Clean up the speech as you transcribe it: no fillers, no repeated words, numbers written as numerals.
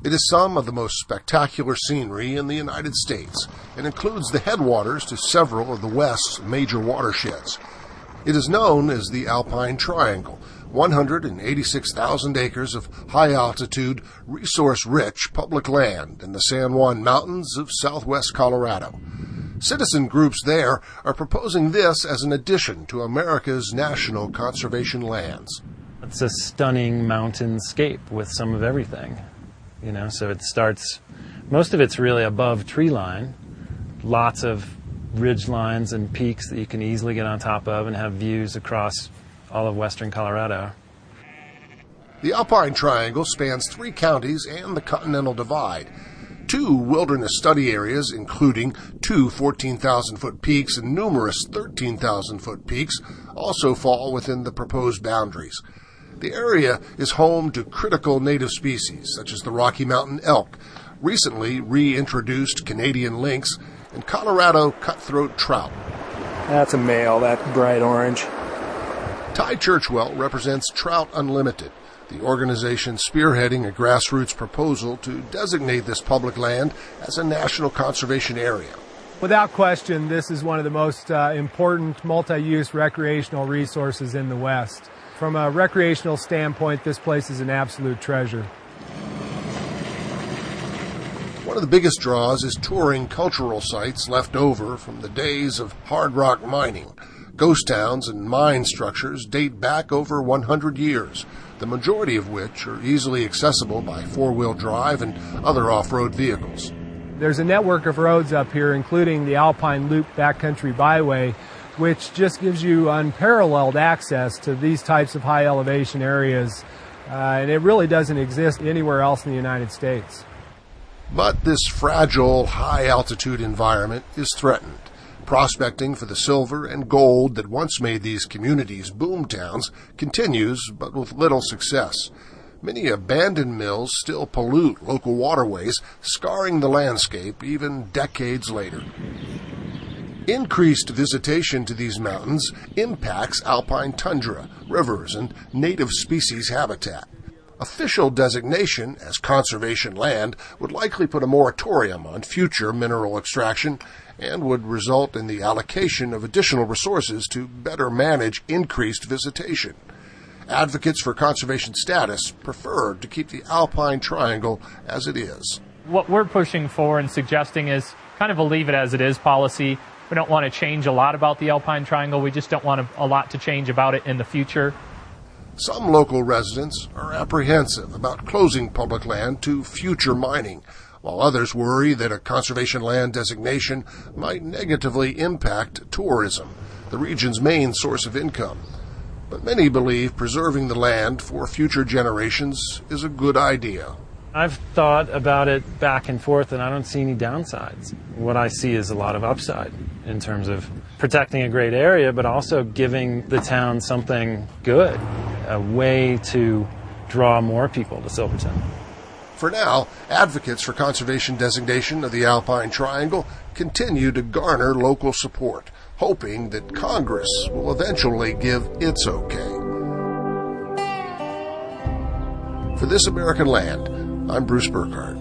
It is some of the most spectacular scenery in the United States and includes the headwaters to several of the West's major watersheds. It is known as the Alpine Triangle, 186,000 acres of high-altitude, resource-rich public land in the San Juan Mountains of southwest Colorado. Citizen groups there are proposing this as an addition to America's national conservation lands. It's a stunning mountainscape with some of everything. So it starts, most of it's really above tree line, lots of ridge lines and peaks that you can easily get on top of and have views across all of western Colorado. The Alpine Triangle spans 3 counties and the Continental Divide. 2 wilderness study areas, including 2 14,000-foot peaks and numerous 13,000-foot peaks, also fall within the proposed boundaries. The area is home to critical native species such as the Rocky Mountain elk, recently reintroduced Canadian lynx, and Colorado cutthroat trout. That's a male, that bright orange. Ty Churchwell represents Trout Unlimited, the organization spearheading a grassroots proposal to designate this public land as a national conservation area. Without question, this is one of the most important multi-use recreational resources in the West. From a recreational standpoint, this place is an absolute treasure. One of the biggest draws is touring cultural sites left over from the days of hard rock mining. Ghost towns and mine structures date back over 100 years, the majority of which are easily accessible by four-wheel drive and other off-road vehicles. There's a network of roads up here, including the Alpine Loop Backcountry Byway, which just gives you unparalleled access to these types of high elevation areas, and it really doesn't exist anywhere else in the United States. But this fragile, high-altitude environment is threatened. Prospecting for the silver and gold that once made these communities boom towns continues, but with little success. Many abandoned mills still pollute local waterways, scarring the landscape even decades later. Increased visitation to these mountains impacts alpine tundra, rivers, and native species habitat. Official designation as conservation land would likely put a moratorium on future mineral extraction and would result in the allocation of additional resources to better manage increased visitation. Advocates for conservation status prefer to keep the Alpine Triangle as it is. What we're pushing for and suggesting is kind of a leave it as it is policy. We don't want to change a lot about the Alpine Triangle. We just don't want a lot to change about it in the future. Some local residents are apprehensive about closing public land to future mining, while others worry that a conservation land designation might negatively impact tourism, the region's main source of income. But many believe preserving the land for future generations is a good idea. I've thought about it back and forth, and I don't see any downsides. What I see is a lot of upside in terms of protecting a great area, but also giving the town something good, a way to draw more people to Silverton. For now, advocates for conservation designation of the Alpine Triangle continue to garner local support, hoping that Congress will eventually give its okay. For This American Land, I'm Bruce Burkhardt.